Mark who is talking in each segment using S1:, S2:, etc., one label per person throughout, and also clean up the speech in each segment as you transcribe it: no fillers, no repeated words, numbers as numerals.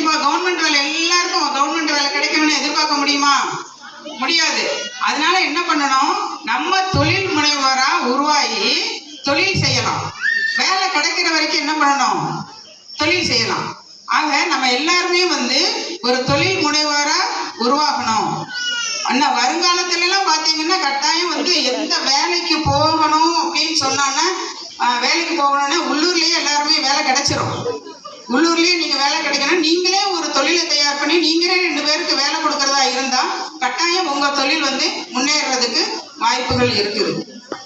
S1: கண்டிப்பா கவர்மெண்ட் வேலை எல்லாருக்கும் கவர்மெண்ட் வேலை கிடைக்கணும்னு எதிர்பார்க்க முடியுமா? முடியாது. அதனால என்ன பண்ணணும், நம்ம தொழில் முனைவோரா உருவாகி தொழில் செய்யலாம். வேலை கிடைக்கிற வரைக்கும் என்ன பண்ணணும், தொழில் செய்யலாம். ஆக நம்ம எல்லாருமே ஒரு தொழில் முனைவோரா உருவாகணும். ஆனால் வருங்காலத்துல எல்லாம் பார்த்தீங்கன்னா கட்டாயம் எந்த வேலைக்கு போகணும் அப்படின்னு சொன்னான்னா, வேலைக்கு போகணும்னா உள்ளூர்லயே எல்லாருமே வேலை கிடைச்சிரும். உள்ளூர்லயே நீங்க வேலை கிடைக்கணும். நீங்களே ஒரு தொழிலை தயார் பண்ணி நீங்களே 2 பேருக்கு வேலை கொடுக்கறதா இருந்தா கட்டாயம் உங்க தொழில் முன்னேறதுக்கு வாய்ப்புகள் இருக்குது.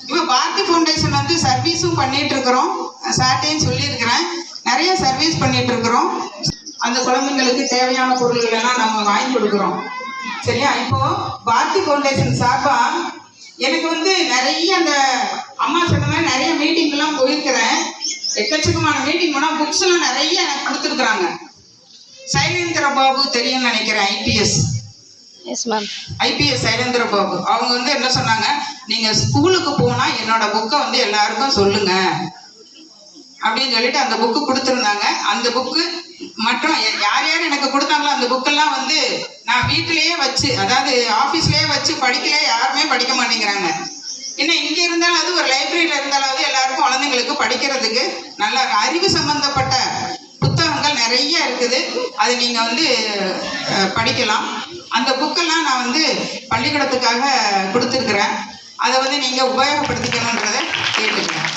S1: இப்போ பாரதி ஃபவுண்டேஷன் சர்வீஸும் பண்ணிட்டு இருக்கிறோம். சாட்டையும் சொல்லியிருக்கிறேன், நிறைய சர்வீஸ் பண்ணிட்டு இருக்கிறோம். அந்த குழந்தைங்களுக்கு தேவையான பொருள்கள் எல்லாம் நம்ம வாங்கி கொடுக்குறோம். சரியா? இப்போ பாரதி ஃபவுண்டேஷன் சார்பா எனக்கு நிறைய அந்த அம்மா சொன்ன மாதிரி நிறைய மீட்டிங் எல்லாம் போயிருக்கிறேன். எக்கச்சக்கமான மீட்டிங் போனால் புக்ஸ் எல்லாம் நிறைய எனக்கு கொடுத்துருக்குறாங்க. சைலேந்திர பாபு தெரியும்னு நினைக்கிறேன், ஐபிஎஸ் சைலேந்திர பாபு. அவங்க என்ன சொன்னாங்க, நீங்க ஸ்கூலுக்கு போனா என்னோட புக்கை எல்லாருக்கும் சொல்லுங்க அப்படின்னு சொல்லிட்டு அந்த புக்கு கொடுத்துருந்தாங்க. அந்த புக்கு மற்றும் யார் யார் எனக்கு கொடுத்தாங்களோ அந்த புக்கெல்லாம் நான் வீட்டிலேயே வச்சு, அதாவது ஆஃபீஸ்லேயே வச்சு படிக்கல, யாருமே படிக்க மாட்டேங்கிறாங்க. இன்னும் இங்கே இருந்தாலும் அது ஒரு லைப்ரரியில் இருந்தாலும் எல்லாருக்கும் குழந்தைங்களுக்கு படிக்கிறதுக்கு நல்ல அறிவு சம்பந்தப்பட்ட புத்தகங்கள் நிறைய இருக்குது. அது நீங்கள் படிக்கலாம். அந்த புக்கெல்லாம் நான் பள்ளிக்கூடத்துக்காக கொடுத்துருக்குறேன். அதை நீங்கள் உபயோகப்படுத்திக்கணுன்றதை கேட்டுக்கிறேன்.